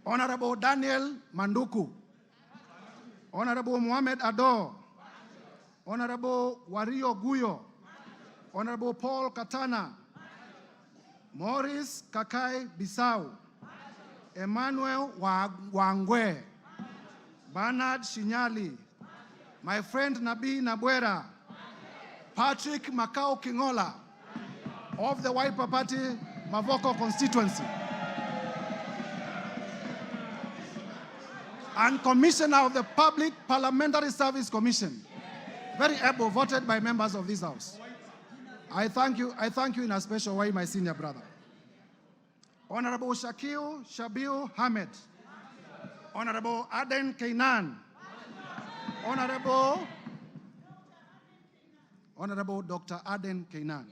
Honorable Daniel Manduku, Honorable Mohamed Ado, Honorable Wario Guyo, Honorable Paul Katana, Maurice Kakai Bisau, Emmanuel Wangwe, Bernard Shinyali, my friend Nabi Nabwera, Patrick Makau Kingola of the Wiper Party, Mavoko constituency, and Commissioner of the Public Parliamentary Service Commission, very able, voted by members of this House. I thank you in a special way, my senior brother. Honorable Shakil Shabil Hamed, Honorable Aden Kainan, Honorable Dr. Aden Kainan,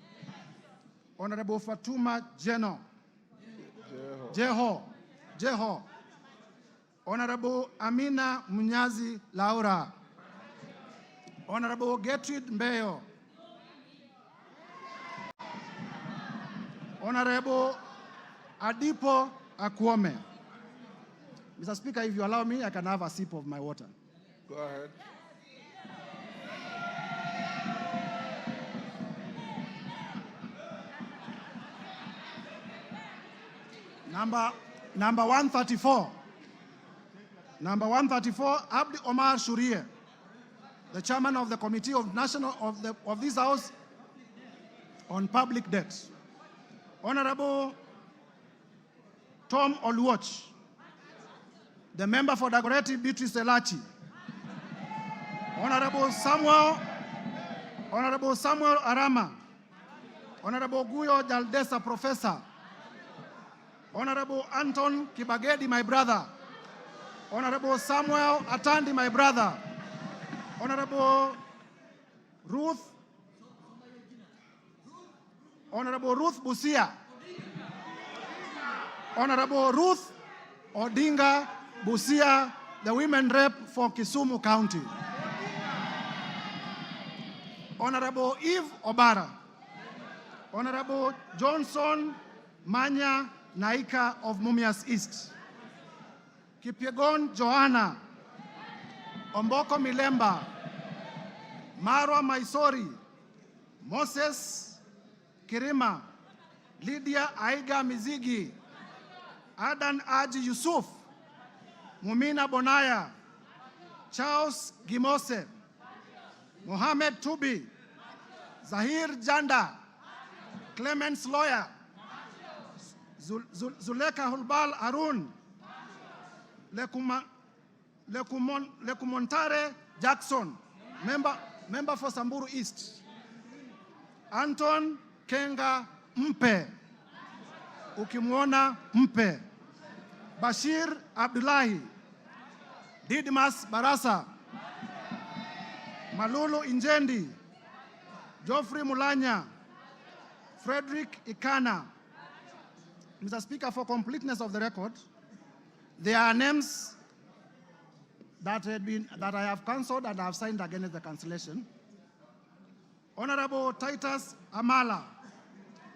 Honorable Fatuma Jeno, Jeho, Honorable Amina Munyazi Laura, Honorable Gertrude Mbeyo, Honorable Adipo Akwome. Mr. Speaker, if you allow me, I can have a sip of my water. Go ahead. Number 134. Number 134, Abdi Omar Shurie, the chairman of the Committee of this House on Public Debt. Honorable Tom Oluoch, the member for Dagoretti Beatrice Elachi. Honorable Samuel Arama, Honorable Guyo Jaldesa Professor, Honorable Anton Kibagedi, my brother, Honorable Samuel Atandi, my brother, Honorable Ruth Busia, Honorable Ruth Odinga Busia, the women rep for Kisumu County, Honorable Eve Obara, Honorable Johnson Manya Naika of Mumias East, Kipyegon Joanna, Omboko Milemba, Marwa Maisori, Moses Kirima, Lydia Aiga Mizigi, Adan Aji Yusuf, Mumina Bonaya, Charles Gimose, Mohamed Tubi, Zahir Janda, Clemens Lawyer, Zuleka Hulbal Arun, Lekumontare Jackson, member for Samburu East, Anton Kenga Mpe, ukimwona Mpe, Bashir Abdullahi, Didmas Barasa, Malulu Injendi, Geoffrey Mulanya, Frederick Ikana. Mr. Speaker, for completeness of the record, there are names that I have cancelled and I have signed against the cancellation. Honorable Titus Amala,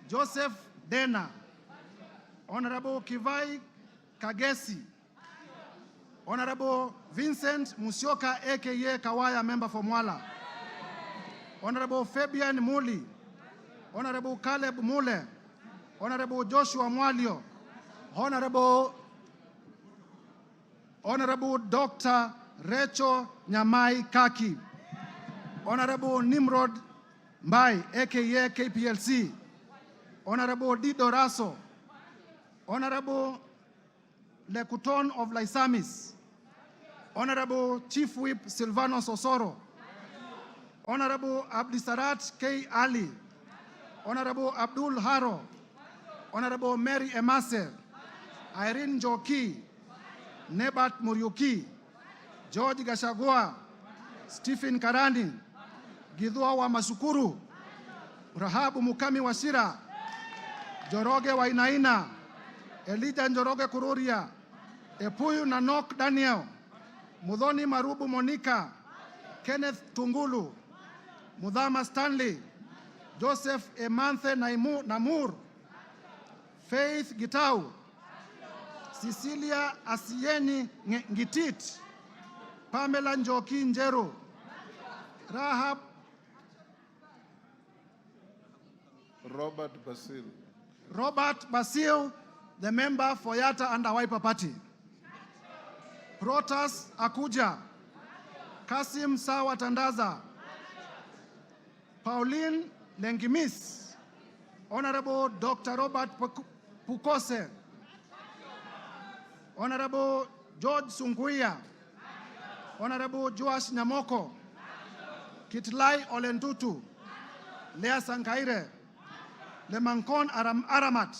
Joseph Dena, Honorable Kivai Kagesi, Honorable Vincent Musyoka, aka Kawaya, member for Mwala, Honorable Fabian Muli, Honorable Caleb Mule, Honorable Joshua Mwalio, Honorable Dr. Recho Nyamai Kaki, Honorable Nimrod Mbai, aka KPLC, Honorable Dido Raso, Honorable Lekuton of Laisamis, Honorable Chief Whip Silvanos Osoro, Honorable Abdisarat K. Ali, Honorable Abdul Haro, Honorable Mary Emase, Irene Joki, Nebat Muriuki, George Gachagua, Stephen Karani, Gidhua wa Masukuru, Rahabu Mukami Washira, Joroge Wainaina, Elijah Njoroge Kururia, Epuyu Nanok Daniel, Mudhoni Marubu Monica, Kenneth Tungulu, Mudhama Stanley, Joseph Emanthe Namur, Faith Gitau, Cecilia Asieni Ngitit, Pamela Njoki Njeru, Rahab Robert Basil, the member for Yatta and Wiper Party. Protas Akuja, Kasim Sawa Tandaza, Pauline Lengimis, Honorable Dr. Robert Pukose, Honorable George Sunguia, Honorable Joash Nyamoko, Kitlai Olentutu, Lea Sankaire, Lemankon Aramat,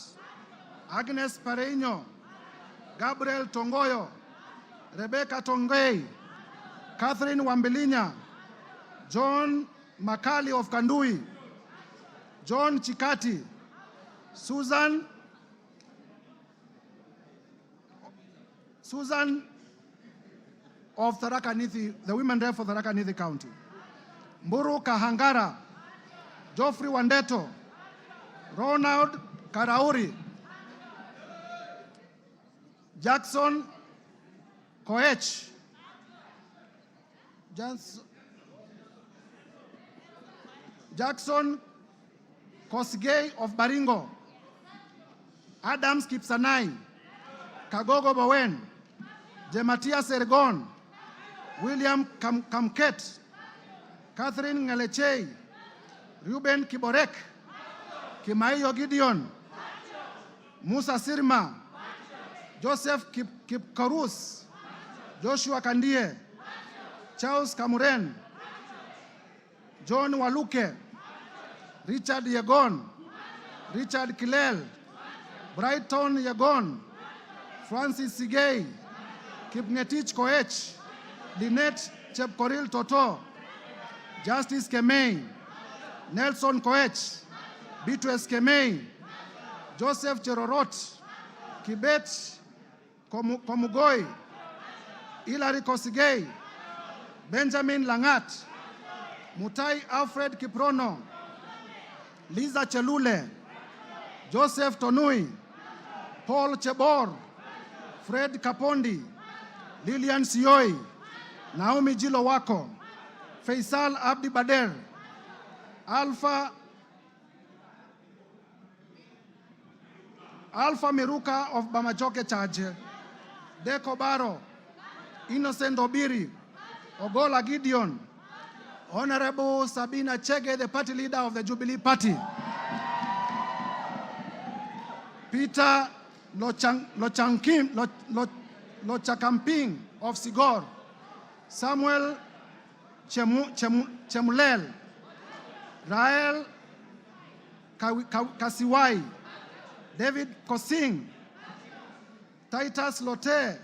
Agnes Pareño, Gabriel Tongoyo, Rebecca Tongei, Catherine Wambilinya, John Makali of Kandui, John Chikati, Susan of Tharaka Nithi, the women rep for Tharaka Nithi County, Mburu Kahangara, Geoffrey Wandeto, Ronald Karauri, Jackson Koech, Jackson Kosgei of Baringo, Adams Kipsanai, Kagogo Bowen, Jematia Sergon, William Kamket, Catherine Ngalechei, Ruben Kiborek, Kimaiyo Gideon, Musa Sirma, Joseph Kipkarus, Joshua Kandie, Charles Kamuren, John Waluke, Richard Yegon, Richard Kilel, Brighton Yegon, Francis Sigei, Kipngetich Koech, Lynette Chepkoril Toto, Justice Kemei, Nelson Koech, Beatrice Kemei, Joseph Cherorot, Kibet Komugoi, Hilary Kosigei, Benjamin Langat, Mutai Alfred Kiprono, Liza Chelule, Joseph Tonui, Paul Chebor, Fred Kapondi, Lilian Sioi, Naomi Jilo Wako, Faisal Abdi Bader, Alpha Miruka of Bamachoke Charge, Deko Baro, Innocent Obiri, Ogola Gideon, Honorable Sabina Chege, the party leader of the Jubilee Party, Peter Lochakamping of Sigor, Samuel Chemulel, Rael Kasiwai, David Kosing, Titus Lote,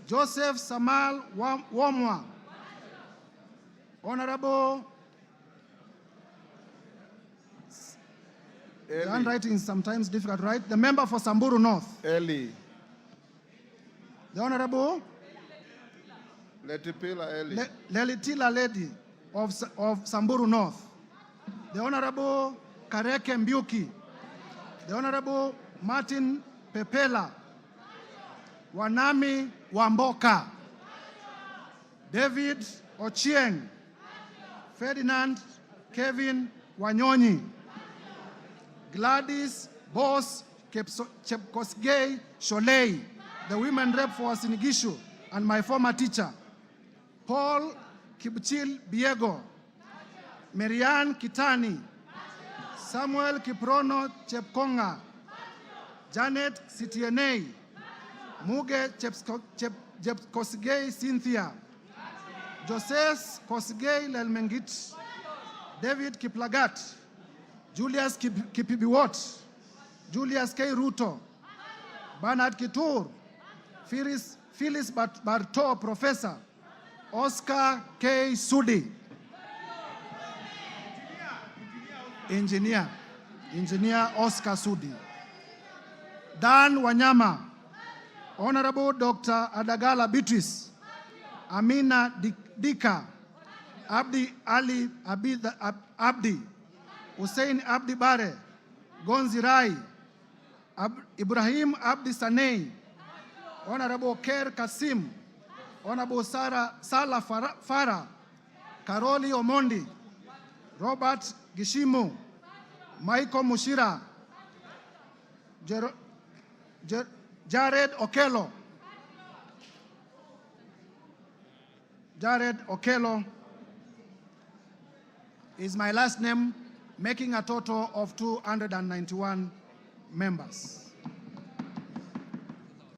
Joseph Samal Womwa, Honorable, the handwriting is sometimes difficult, right? The member for Samburu North. Eli. The Honorable Letipila Eli. Lelitila Lady of Samburu North. The Honorable Kareke Mbiuki. The Honorable Martin Pepela. Wanami Wamboka. David Ochieng. Ferdinand Kevin Wanyonyi. Gladys Boss Chepkosgei Sholei, the women rep for Sinigishu, and my former teacher. Paul Kibchil Biego, Marianne Kitani, Samuel Kiprono Chepkonga, Janet Sitienei, Muge Chepkosgei Cynthia, Joses Kosgei Lelmengit, David Kiplagat, Julius Kipibiwot, Julius K. Ruto, Bernard Kitur, Phyllis Barto, Professor, Oscar K. Sudi, Engineer Oscar Sudi, Dan Wanyama, Honorable Dr. Adagala Beatrice, Amina Dika, Abdi Ali Abdi, Hussein Abdi Bare, Gonzi Rai, Ibrahim Abdi Sanei, Honorable Ker Kasim, Honorable Sala Farah, Karoli Omondi, Robert Gishimu, Michael Mushira, Jared Okello. Jared Okello is my last name, making a total of 291 members.